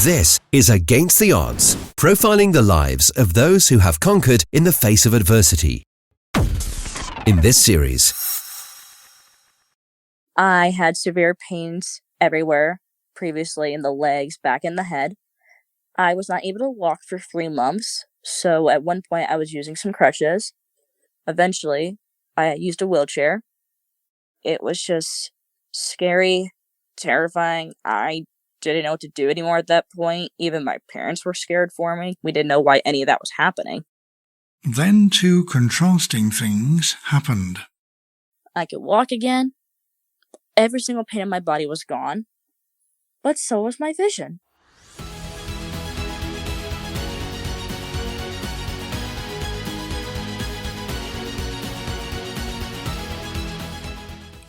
This is Against the Odds, profiling the lives of those who have conquered in the face of adversity. In this series, I had severe pains everywhere, previously in the legs, back in the head. I was not able to walk for 3 months, so at one point I was using some crutches. Eventually, I used a wheelchair. It was just scary, terrifying. I didn't know what to do anymore at that point. Even my parents were scared for me. We didn't know why any of that was happening. Then two contrasting things happened. I could walk again. Every single pain in my body was gone. But so was my vision.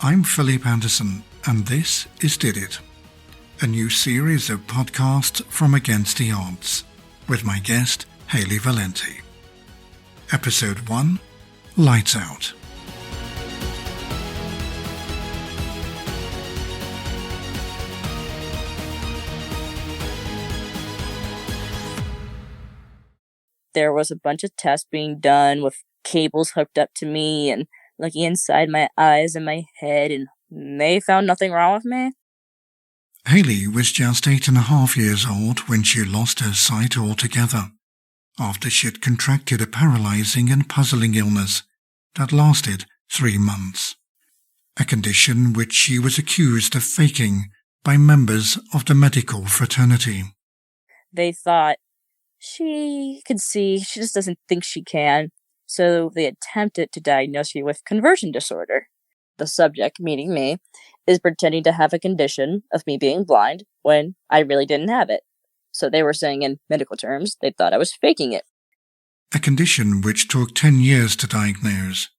I'm Philip Anderson, and this is Did It, a new series of podcasts from Against the Odds, with my guest, Haley Valente. Episode 1, Lights Out. There was a bunch of tests being done with cables hooked up to me and looking inside my eyes and my head, and they found nothing wrong with me. Haley was just 8.5 years old when she lost her sight altogether, after she'd contracted a paralyzing and puzzling illness that lasted 3 months, a condition which she was accused of faking by members of the medical fraternity. They thought, she can see, she just doesn't think she can, so they attempted to diagnose you with conversion disorder. The subject, meaning me, is pretending to have a condition of me being blind when I really didn't have it. So they were saying in medical terms, they thought I was faking it. A condition which took 10 years to diagnose,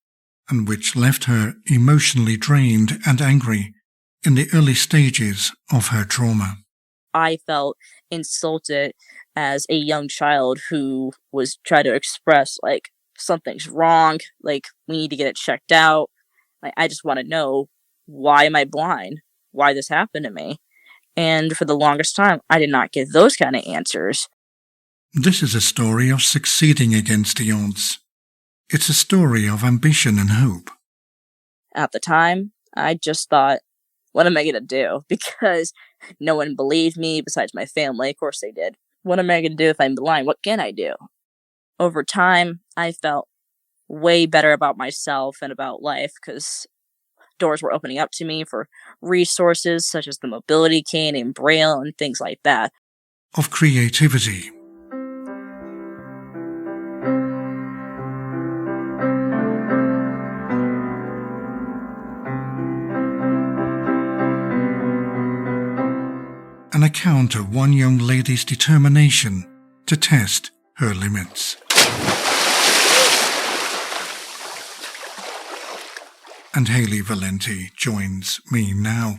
and which left her emotionally drained and angry in the early stages of her trauma. I felt insulted as a young child who was trying to express, like, something's wrong, like, we need to get it checked out. Like, I just want to know, why am I blind? Why this happened to me? And for the longest time, I did not get those kind of answers. This is a story of succeeding against the odds. It's a story of ambition and hope. At the time, I just thought, what am I going to do? Because no one believed me besides my family. Of course they did. What am I going to do if I'm blind? What can I do? Over time, I felt way better about myself and about life because doors were opening up to me for resources such as the mobility cane and braille and things like that. Of creativity. An account of one young lady's determination to test her limits. And Haley Valente joins me now.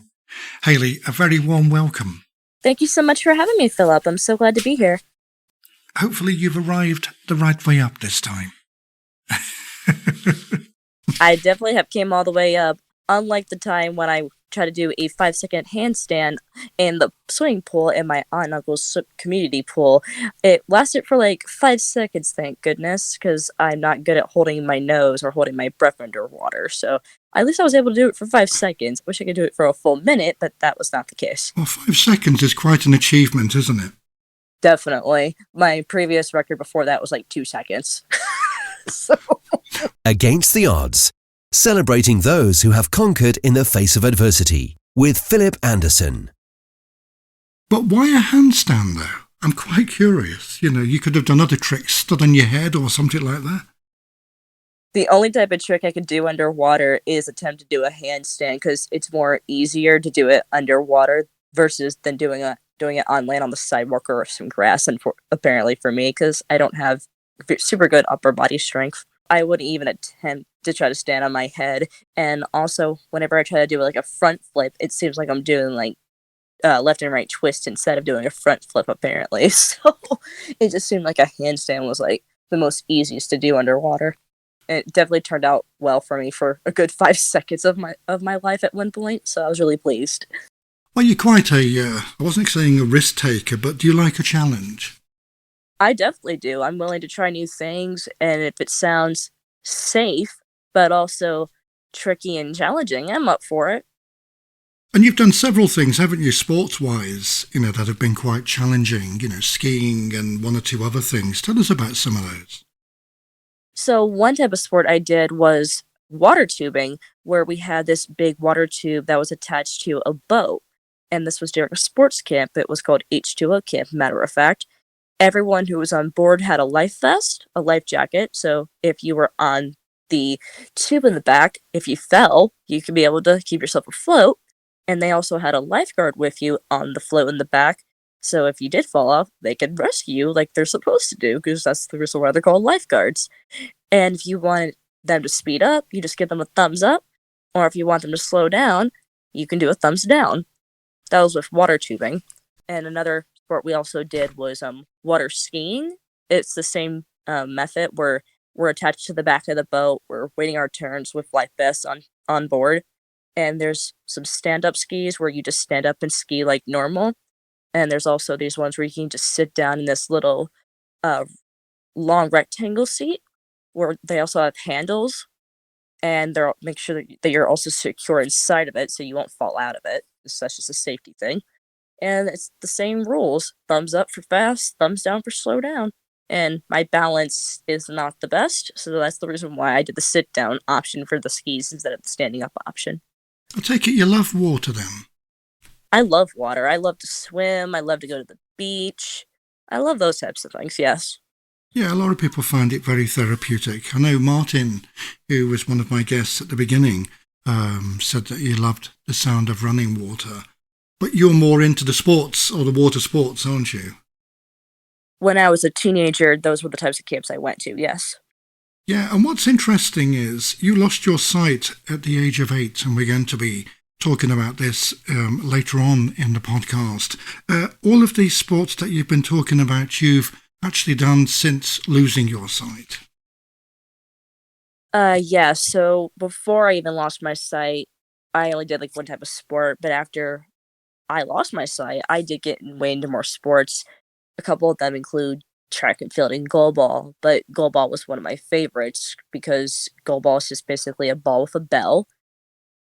Haley, a very warm welcome. Thank you so much for having me, Philip. I'm so glad to be here. Hopefully you've arrived the right way up this time. I definitely have came all the way up. Unlike the time when I tried to do a 5-second handstand in the swimming pool in my aunt and uncle's community pool. It lasted for like 5 seconds, thank goodness, because I'm not good at holding my nose or holding my breath underwater. So at least I was able to do it for 5 seconds. Wish I could do it for a full minute, but that was not the case. Well, 5 seconds is quite an achievement, isn't it? Definitely. My previous record before that was like 2 seconds. So. Against the Odds, celebrating those who have conquered in the face of adversity, with Philip Anderson. But why a handstand, though? I'm quite curious. You know, you could have done other tricks, stood on your head or something like that. The only type of trick I could do underwater is attempt to do a handstand, because it's more easier to do it underwater versus than doing it on land on the sidewalk or some grass, and apparently for me, because I don't have super good upper body strength. I wouldn't even attempt to try to stand on my head. And also, whenever I try to do like a front flip, it seems like I'm doing like left and right twist instead of doing a front flip, apparently. So it just seemed like a handstand was like the most easiest to do underwater. And it definitely turned out well for me for a good 5 seconds of my life at one point. So I was really pleased. Well, you're quite I wasn't saying a risk taker, but do you like a challenge? I definitely do. I'm willing to try new things, and if it sounds safe, but also tricky and challenging, I'm up for it. And you've done several things, haven't you, sports-wise, that have been quite challenging, skiing and one or two other things. Tell us about some of those. So, one type of sport I did was water tubing, where we had this big water tube that was attached to a boat. And this was during a sports camp. It was called H2O camp, matter of fact. Everyone who was on board had a life vest, a life jacket. So if you were on the tube in the back, if you fell, you could be able to keep yourself afloat. And they also had a lifeguard with you on the float in the back. So if you did fall off, they could rescue you like they're supposed to do, because that's the reason why they're called lifeguards. And if you wanted them to speed up, you just give them a thumbs up. Or if you want them to slow down, you can do a thumbs down. That was with water tubing. And another sport we also did was water skiing. It's the same method where we're attached to the back of the boat. We're waiting our turns with life vests on board. And there's some stand-up skis where you just stand up and ski like normal. And there's also these ones where you can just sit down in this little uh, long rectangle seat where they also have handles, and they'll make sure that you're also secure inside of it so you won't fall out of it. So that's just a safety thing. And it's the same rules. Thumbs up for fast, thumbs down for slow down. And my balance is not the best, so that's the reason why I did the sit down option for the skis instead of the standing up option. I take it you love water then? I love water. I love to swim. I love to go to the beach. I love those types of things, yes. Yeah, a lot of people find it very therapeutic. I know Martin, who was one of my guests at the beginning, said that he loved the sound of running water. But you're more into the sports or the water sports, aren't you? When I was a teenager, those were the types of camps I went to, yes. Yeah, and what's interesting is you lost your sight at the age of 8, and we're going to be talking about this later on in the podcast. All of these sports that you've been talking about, you've actually done since losing your sight. Yeah, so before I even lost my sight, I only did like one type of sport, but after I lost my sight, I did get way into more sports. A couple of them include track and field and goalball, but goalball was one of my favorites because goalball is just basically a ball with a bell,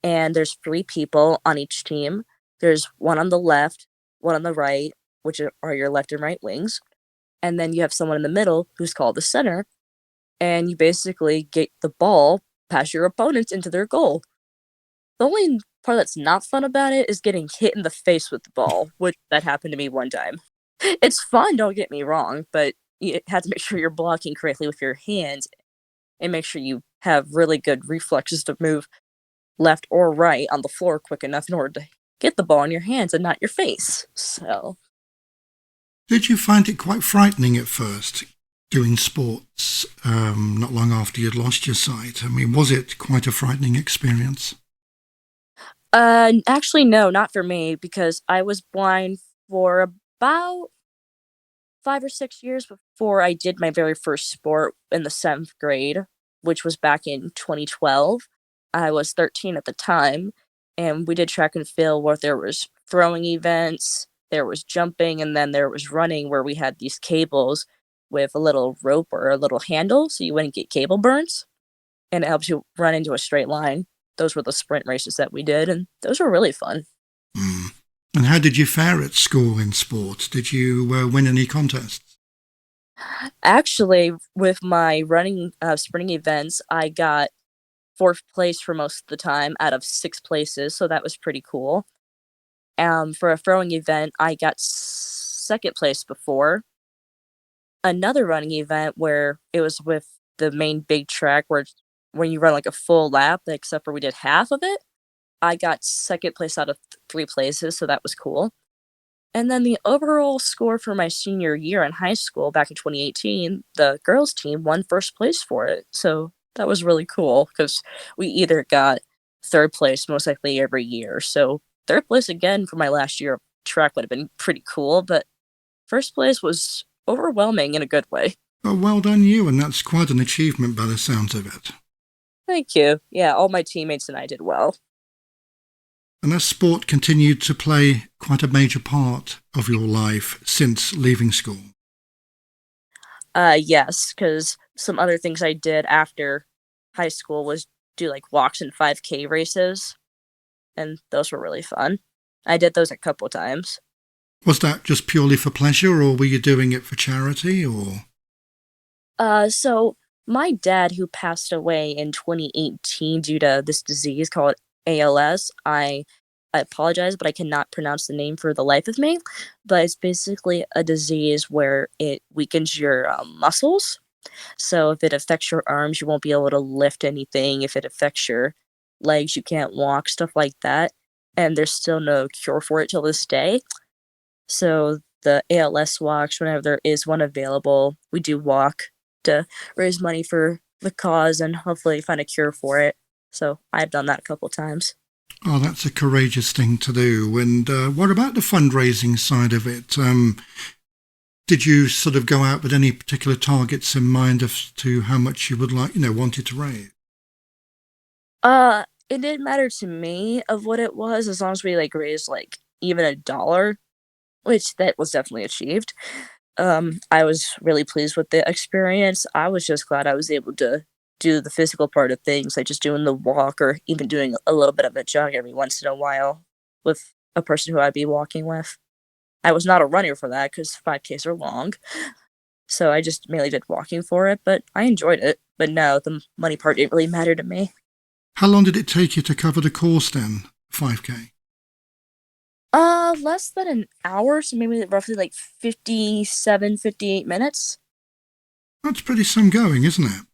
and there's three people on each team. There's one on the left, one on the right, which are your left and right wings, and then you have someone in the middle who's called the center, and you basically get the ball past your opponents into their goal. The only part that's not fun about it is getting hit in the face with the ball, which that happened to me one time. It's fun, don't get me wrong, but you have to make sure you're blocking correctly with your hands and make sure you have really good reflexes to move left or right on the floor quick enough in order to get the ball in your hands and not your face. So, Did you find it quite frightening at first, doing sports not long after you'd lost your sight? I mean, was it quite a frightening experience? actually, no, not for me because I was blind for about 5 or 6 years before I did my very first sport in the seventh grade, which was back in 2012. I was 13 at the time, and we did track and field where there was throwing events, there was jumping, and then there was running where we had these cables with a little rope or a little handle so you wouldn't get cable burns, and it helps you run into a straight line. Those were the sprint races that we did, and those were really fun. Mm. And how did you fare at school in sport? Did you win any contests? Actually, with my running sprinting events, I got fourth place for most of the time out of six places, so that was pretty cool. For a throwing event, I got second place before. Another running event where it was with the main big track where when you run like a full lap, except for we did half of it, I got second place out of three places, so that was cool. And then the overall score for my senior year in high school back in 2018, the girls team won first place for it. So that was really cool because we either got third place most likely every year. So third place again for my last year of track would have been pretty cool, but first place was overwhelming in a good way. Oh, well done you, and that's quite an achievement by the sounds of it. Thank you. Yeah, all my teammates and I did well. And has sport continued to play quite a major part of your life since leaving school? Yes, because some other things I did after high school was do like walks and 5K races, and those were really fun. I did those a couple times. Was that just purely for pleasure, or were you doing it for charity, or? So my dad, who passed away in 2018 due to this disease called ALS, I apologize, but I cannot pronounce the name for the life of me. But it's basically a disease where it weakens your muscles. So if it affects your arms, you won't be able to lift anything. If it affects your legs, you can't walk, stuff like that. And there's still no cure for it till this day. So the ALS walks, whenever there is one available, we do walk to raise money for the cause and hopefully find a cure for it. So I've done that a couple times. Oh, that's a courageous thing to do. And what about the fundraising side of it? Did you sort of go out with any particular targets in mind as to how much you would like, wanted to raise? It didn't matter to me of what it was as long as we like raised like even $1, which that was definitely achieved. I was really pleased with the experience. I was just glad I was able to do the physical part of things, like just doing the walk or even doing a little bit of a jog every once in a while with a person who I'd be walking with. I was not a runner for that because 5Ks are long, so I just mainly did walking for it, but I enjoyed it. But no, the money part didn't really matter to me. How long did it take you to cover the course then, 5K? Less than an hour, so maybe roughly like 57, 58 minutes. That's pretty some going, isn't it?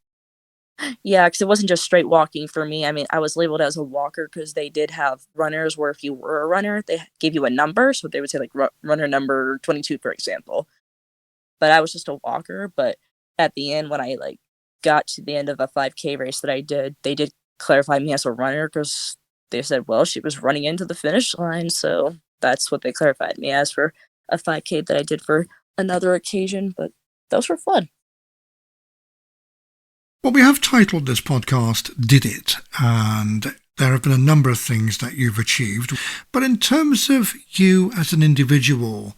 Yeah, because it wasn't just straight walking for me. I mean, I was labeled as a walker because they did have runners where if you were a runner, they gave you a number. So they would say, like, runner number 22, for example. But I was just a walker. But at the end, when I, like, got to the end of a 5K race that I did, they did clarify me as a runner because they said, well, she was running into the finish line. So that's what they clarified me as for a 5K that I did for another occasion. But those were fun. Well, we have titled this podcast Did It, and there have been a number of things that you've achieved. But in terms of you as an individual,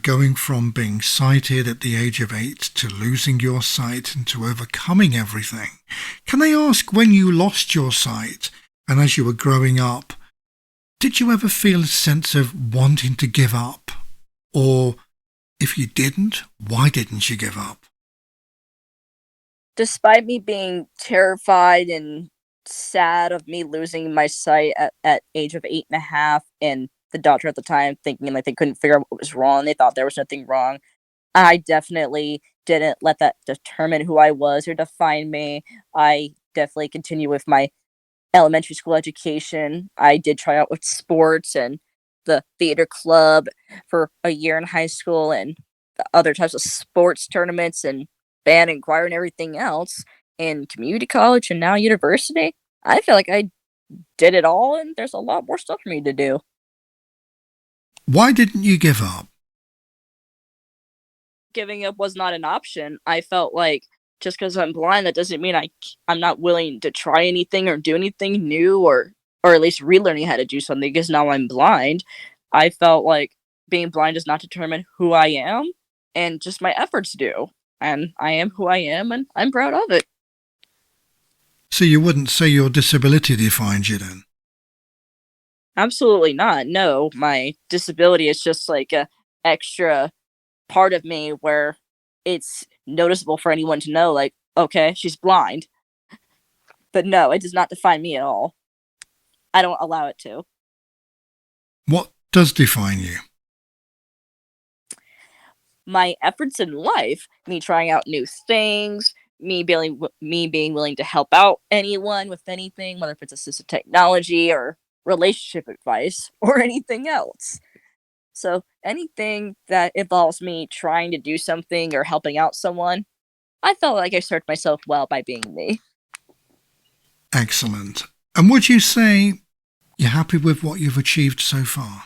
going from being sighted at the age of 8 to losing your sight and to overcoming everything, can I ask, when you lost your sight and as you were growing up, did you ever feel a sense of wanting to give up? Or if you didn't, why didn't you give up? Despite me being terrified and sad of me losing my sight at age of 8.5, and the doctor at the time thinking like they couldn't figure out what was wrong, they thought there was nothing wrong. I definitely didn't let that determine who I was or define me. I definitely continue with my elementary school education. I did try out with sports and the theater club for a year in high school and the other types of sports tournaments and band and choir and everything else in community college and now university. I feel like I did it all and there's a lot more stuff for me to do. Why didn't you give up? Giving up was not an option. I felt like just because I'm blind, that doesn't mean I'm not willing to try anything or do anything new or at least relearning how to do something because now I'm blind. I felt like being blind does not determine who I am, and just my efforts do. And I am who I am, and I'm proud of it. So you wouldn't say your disability defines you then? Absolutely not. No, my disability is just like a extra part of me where it's noticeable for anyone to know, like, okay, she's blind. But no, it does not define me at all. I don't allow it to. What does define you? My efforts in life, me trying out new things, me being willing to help out anyone with anything, whether if it's assistive technology or relationship advice or anything else. So anything that involves me trying to do something or helping out someone, I felt like I served myself well by being me. Excellent. And would you say you're happy with what you've achieved so far?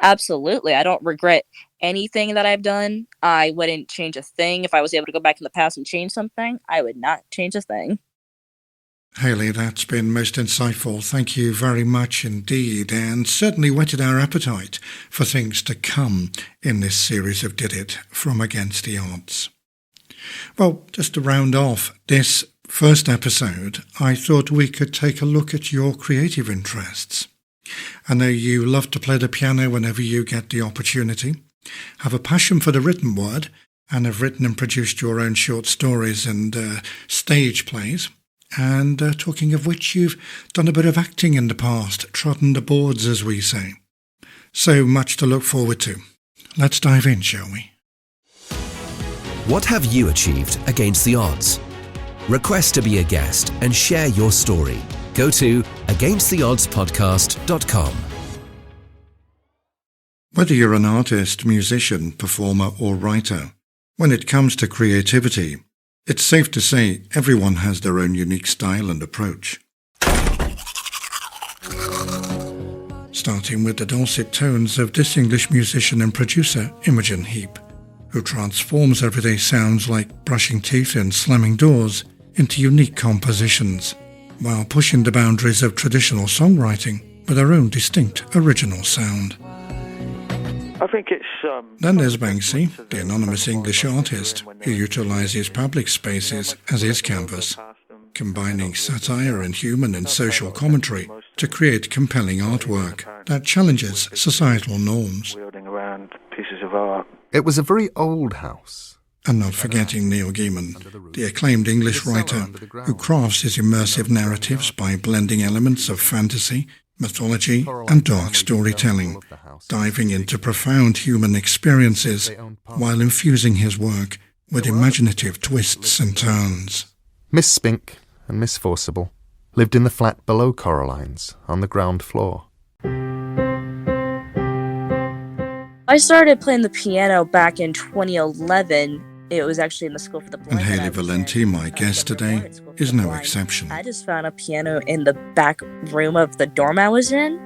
Absolutely. I don't regret anything that I've done. I wouldn't change a thing. If I was able to go back in the past and change something, I would not change a thing. Haley, that's been most insightful. Thank you very much indeed, and certainly whetted our appetite for things to come in this series of Did It from Against the Odds. Well, just to round off this first episode, I thought we could take a look at your creative interests. I know you love to play the piano whenever you get the opportunity, have a passion for the written word, and have written and produced your own short stories and stage plays. And talking of which, you've done a bit of acting in the past, trodden the boards, as we say. So much to look forward to. Let's dive in, shall we? What have you achieved against the odds? Request to be a guest and share your story. Go to againsttheoddspodcast.com. Whether you're an artist, musician, performer, or writer, when it comes to creativity, it's safe to say everyone has their own unique style and approach. Starting with the dulcet tones of this English musician and producer, Imogen Heap, who transforms everyday sounds like brushing teeth and slamming doors into unique compositions, while pushing the boundaries of traditional songwriting with her own distinct original sound. I think it's... Then there's Banksy, the anonymous English artist who utilises public spaces as his canvas, combining satire and human and social commentary to create compelling artwork that challenges societal norms. Wielding around pieces of art. It was a very old house. And not forgetting Neil Gaiman, the acclaimed English writer who crafts his immersive narratives by blending elements of fantasy, mythology, and dark storytelling, diving into profound human experiences while infusing his work with imaginative twists and turns. Miss Spink and Miss Forcible lived in the flat below Coraline's on the ground floor. I started playing the piano back in 2011. It was actually in the School for the Blind. And Haley Valente, my guest today, is no exception. I just found a piano in the back room of the dorm I was in.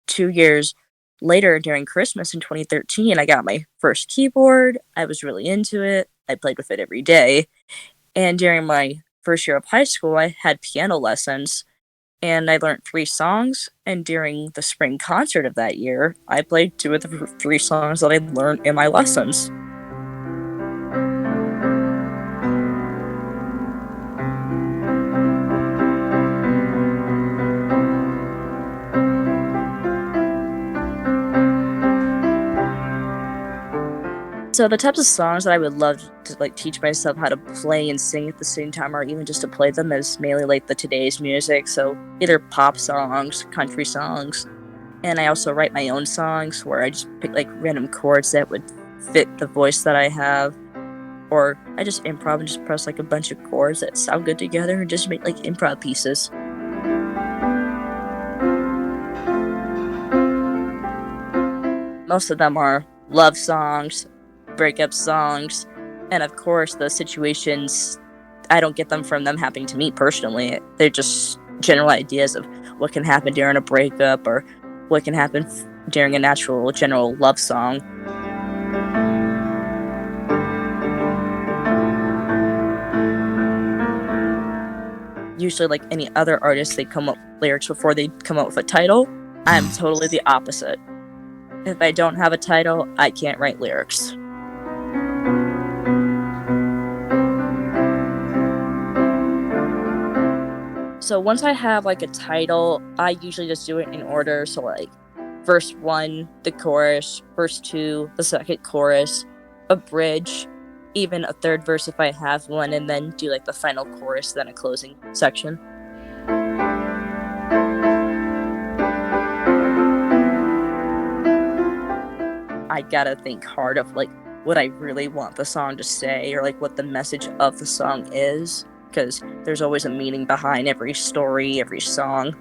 Two years later, during Christmas in 2013, I got my first keyboard. I was really into it. I played with it every day. And during my first year of high school, I had piano lessons, and I learned 3 songs. And during the spring concert of that year, I played 2 of the 3 songs that I learned in my lessons. So the types of songs that I would love to teach myself how to play and sing at the same time, or even just to play them, is mainly the today's music. So either pop songs, country songs, and I also write my own songs where I just pick random chords that would fit the voice that I have, or I just improv and just press a bunch of chords that sound good together and just make improv pieces. Most of them are love songs, breakup songs, and of course the situations, I don't get them from them happening to me personally. They're just general ideas of what can happen during a breakup or what can happen during a natural general love song. Usually, like any other artist, they come up with lyrics before they come up with a title. I'm totally the opposite. If I don't have a title, I can't write lyrics. So once I have a title, I usually just do it in order. So verse 1, the chorus, verse 2, the second chorus, a bridge, even a third verse if I have one, and then do the final chorus, then a closing section. I gotta think hard of what I really want the song to say, or what the message of the song is, because there's always a meaning behind every story, every song.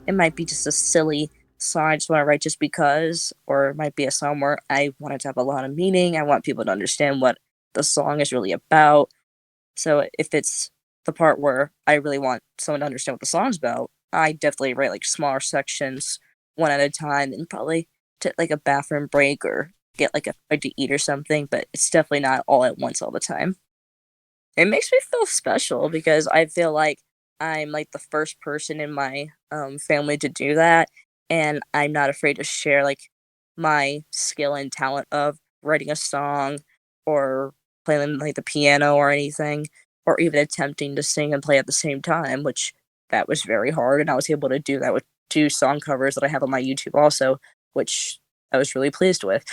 It might be just a silly song I just want to write just because, or it might be a song where I want it to have a lot of meaning. I want people to understand what the song is really about. So if it's the part where I really want someone to understand what the song's about, I definitely write like smaller sections one at a time and probably take like a bathroom break or get like a bite to eat or something, but it's definitely not all at once all the time. It makes me feel special because I feel like I'm like the first person in my family to do that, and I'm not afraid to share like my skill and talent of writing a song or playing like the piano or anything, or even attempting to sing and play at the same time, which that was very hard, and I was able to do that with 2 song covers that I have on my YouTube also, which I was really pleased with.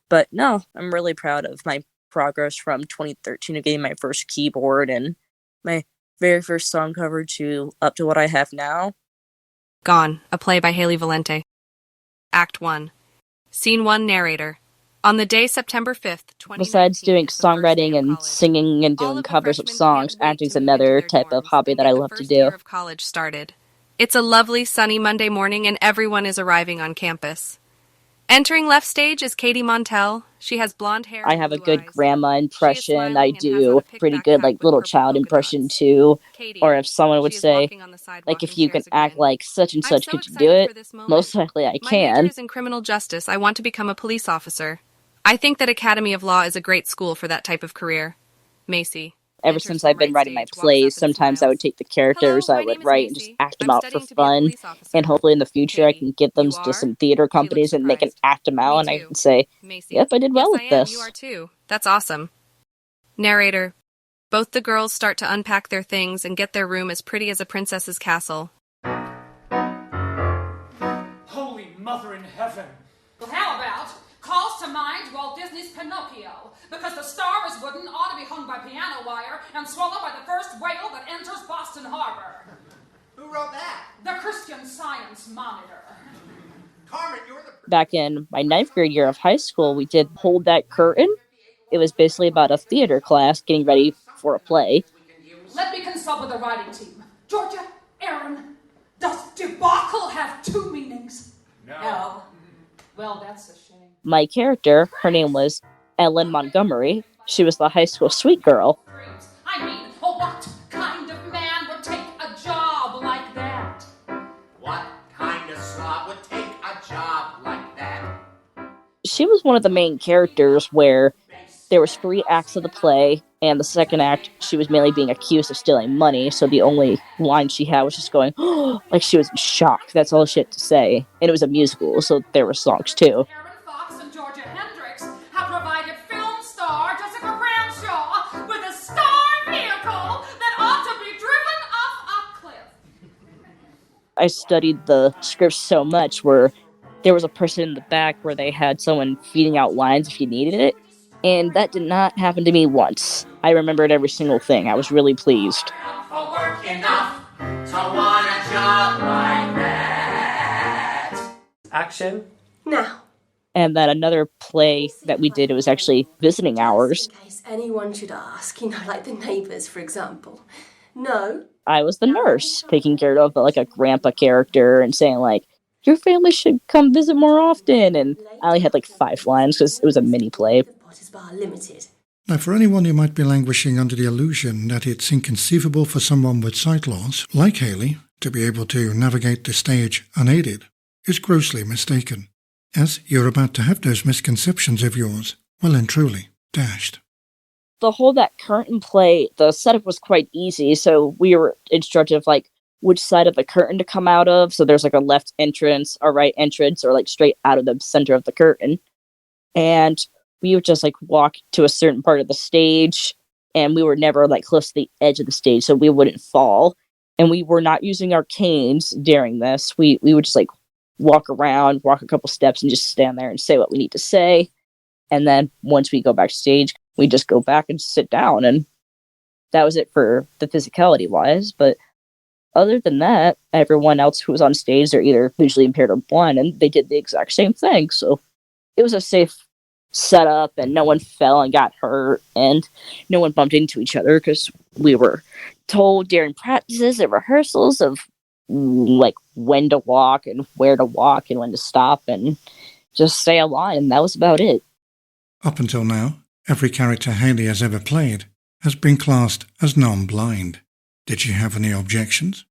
But no, I'm really proud of my progress from 2013 of getting my first keyboard and my very first song cover to up to what I have now. Gone, a play by Haley Valente. Act 1. Scene 1 narrator. On the day September 5th, 2019, Besides doing is the first day songwriting of and college. singing and All doing of the covers of freshmen songs, can't wait acting is to move into another their type of dorms hobby and that get I the love to first do. year of college started. It's a lovely, sunny Monday morning, and everyone is arriving on campus. Entering left stage is Katie Montel. She has blonde hair I and have a blue good eyes. grandma She is impression. I smiling and has on do a pretty pickback good hat like with little purple child polka impression dots. too. Katie. Or if someone would She is say, walking on the like, sidewalk if and you can shares a act grin. like such and I'm such, so could you do excited it? for this moment. Most likely I My major can. is in criminal justice. I want to become a police officer. I think that Academy of Law is a great school for that type of career. Macy. Ever Enters since from I've been right writing my stage, walks plays, up and sometimes I smiles. would take the Hello, characters I my would name is write and just Macy. act them I'm out for studying to be a fun. police officer. And hopefully in the future I Katie, can give them you to are? some theater She looks companies and they can surprised. act them out Me and I too. can say, Macy. yep, I did well Yes, with I am. this. You are too. That's awesome. Narrator. Both the girls start to unpack their things and get their room as pretty as a princess's castle. Holy Mother in Heaven! Well, how about calls to mind Walt Disney's Pinocchio? Because the star is wooden, ought to be hung by piano wire and swallowed by the first whale that enters Boston Harbor. Who wrote that? The Christian Science Monitor. Carmen, you're the... Back in my 9th grade year of high school, we did Hold That Curtain. It was basically about a theater class getting ready for a play. Let me consult with the writing team. Georgia, Aaron, does debacle have 2 meanings? No. Well, that's a shame. My character, her name was Ellen Montgomery. She was the high school sweet girl. I mean, what kind of man would take a job like that? What kind of slob would take a job like that? She was one of the main characters where there was 3 acts of the play, and the second act, she was mainly being accused of stealing money, so the only line she had was just going, oh, like she was in shock. That's all she had to say. And it was a musical, so there were songs too. Aaron Fox and Georgia Hendricks have provided film star Jessica Branshaw with a star vehicle that ought to be driven off a cliff. I studied the script so much where there was a person in the back where they had someone feeding out lines if you needed it. And that did not happen to me once. I remembered every single thing. I was really pleased. For work enough to want a job like that. Action. Now, And then another play that we did, it was actually visiting hours. in case anyone should ask, like the neighbours, for example. No. I was the nurse, taking care of like a grandpa character and saying like, your family should come visit more often. And I only had like 5 lines because it was a mini play. The Potters Bar Limited. Now, for anyone who might be languishing under the illusion that it's inconceivable for someone with sight loss, like Haley, to be able to navigate the stage unaided, is grossly mistaken, as you're about to have those misconceptions of yours well and truly dashed. The whole that curtain play, the setup was quite easy, so we were instructed of like which side of the curtain to come out of. So there's like a left entrance, a right entrance, or like straight out of the center of the curtain. And we would just like walk to a certain part of the stage, and we were never like close to the edge of the stage, so we wouldn't fall. And we were not using our canes during this. We would just like walk around, walk a couple steps, and just stand there and say what we need to say. And then once we go backstage, we just go back and sit down, and that was it for the physicality wise. But other than that, everyone else who was on stage, they're either visually impaired or blind, and they did the exact same thing. So it was a safe setup, and no one fell and got hurt, and no one bumped into each other because we were told during practices and rehearsals of like when to walk and where to walk and when to stop and just stay alive, and that was about it. Up until now, every character Haley has ever played has been classed as non-blind. Did she have any objections?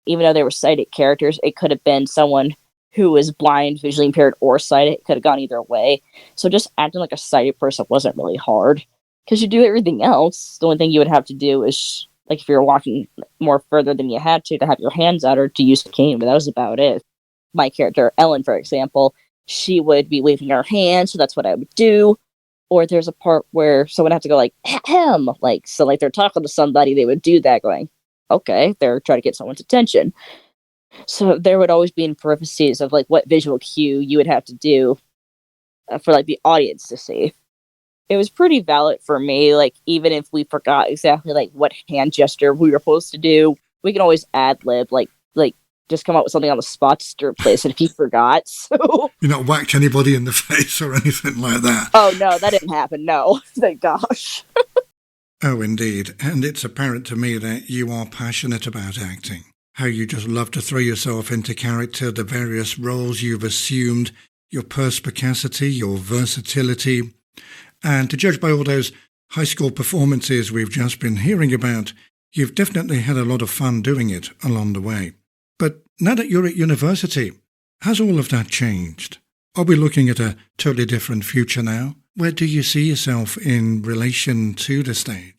Even though they were sighted characters, it could have been someone who was blind, visually impaired, or sighted. It could have gone either way. So just acting like a sighted person wasn't really hard, because you do everything else. The only thing you would have to do is, like, if you're walking more further than you had to have your hands out or to use the cane, but that was about it. My character, Ellen, for example, she would be waving her hands, so that's what I would do. Or there's a part where someone had to go like, ahem, like, so like they're talking to somebody, they would do that going, okay, they're trying to get someone's attention. So there would always be in parentheses of like what visual cue you would have to do for like the audience to see. It was pretty valid for me, like even if we forgot exactly like what hand gesture we were supposed to do, we can always ad-lib, like just come up with something on the spot to replace it if you forgot. So You not whacked anybody in the face or anything like that? Oh no, that didn't happen, no. Thank gosh. Oh, indeed. And it's apparent to me that you are passionate about acting. How you just love to throw yourself into character, the various roles you've assumed, your perspicacity, your versatility. And to judge by all those high school performances we've just been hearing about, you've definitely had a lot of fun doing it along the way. But now that you're at university, has all of that changed? Are we looking at a totally different future now? Where do you see yourself in relation to the stage?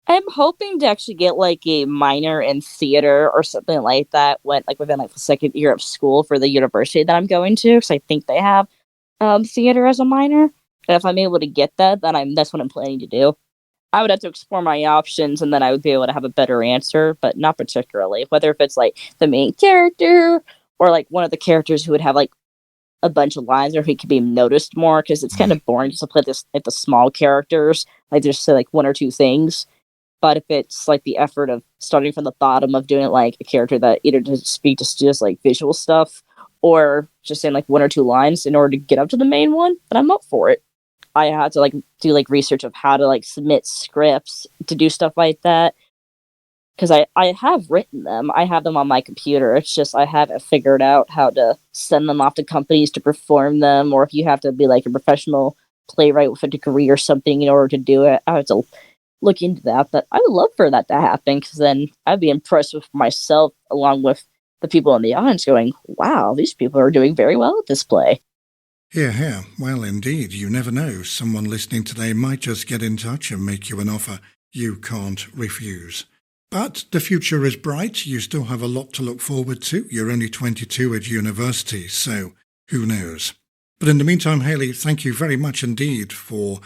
I'm hoping to actually get like a minor in theater or something like that within like the second year of school for the university that I'm going to, because I think they have theater as a minor. And if I'm able to get that, then that's what I'm planning to do. I would have to explore my options, and then I would be able to have a better answer, but not particularly. Whether if it's like the main character or like one of the characters who would have like a bunch of lines, or if he could be noticed more, because it's kind of boring just to play this like the small characters, like just say like one or two things. But if it's like the effort of starting from the bottom of doing like a character that either doesn't speak just like visual stuff, or just saying like one or two lines in order to get up to the main one, then I'm up for it. I had to like do like research of how to like submit scripts to do stuff like that, because I have written them. I have them on my computer. It's just I haven't figured out how to send them off to companies to perform them, or if you have to be like a professional playwright with a degree or something in order to do it. I have to look into that. But I would love for that to happen, because then I'd be impressed with myself along with the people in the audience going, wow, these people are doing very well at this play. Hear, hear. Well, indeed, you never know. Someone listening today might just get in touch and make you an offer you can't refuse. But the future is bright. You still have a lot to look forward to. You're only 22 at university, so who knows? But in the meantime, Haley, thank you very much indeed for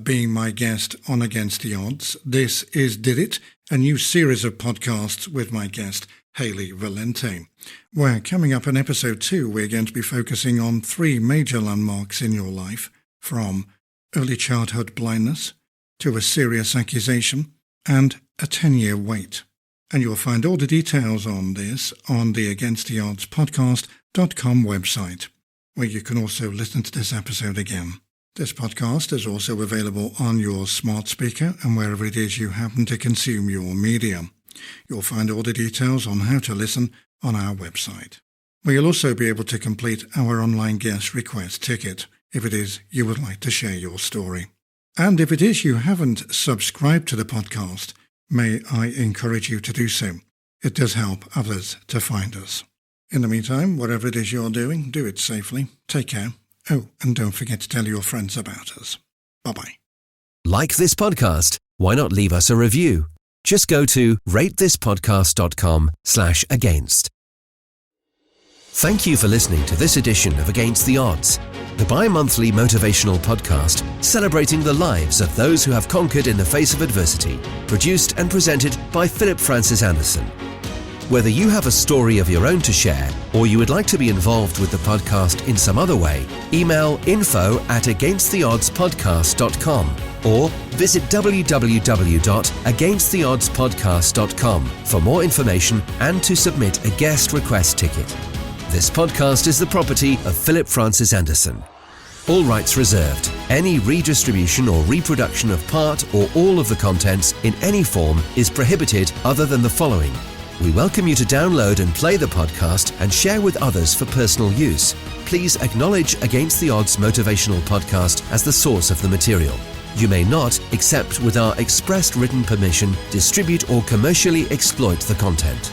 being my guest on Against the Odds. This is Did It, a new series of podcasts with my guest, Haley Valente. Where coming up in episode 2, we're going to be focusing on 3 major landmarks in your life, from early childhood blindness to a serious accusation and a 10-year wait. And you'll find all the details on this on the againsttheoddspodcast.com website, where you can also listen to this episode again. This podcast is also available on your smart speaker and wherever it is you happen to consume your media. You'll find all the details on how to listen on our website, where you'll also be able to complete our online guest request ticket if it is you would like to share your story. And if it is you haven't subscribed to the podcast, may I encourage you to do so. It does help others to find us. In the meantime, whatever it is you're doing, do it safely. Take care. Oh, and don't forget to tell your friends about us. Bye-bye. Like this podcast? Why not leave us a review? Just go to ratethispodcast.com/against. Thank you for listening to this edition of Against the Odds, the bi-monthly motivational podcast celebrating the lives of those who have conquered in the face of adversity, produced and presented by Philip Francis Anderson. Whether you have a story of your own to share, or you would like to be involved with the podcast in some other way, email info@againsttheoddspodcast.com or visit www.againsttheoddspodcast.com for more information and to submit a guest request ticket. This podcast is the property of Philip Francis Anderson. All rights reserved. Any redistribution or reproduction of part or all of the contents in any form is prohibited other than the following: We welcome you to download and play the podcast and share with others for personal use. Please acknowledge Against the Odds Motivational Podcast as the source of the material. You may not, except with our expressed written permission, distribute or commercially exploit the content.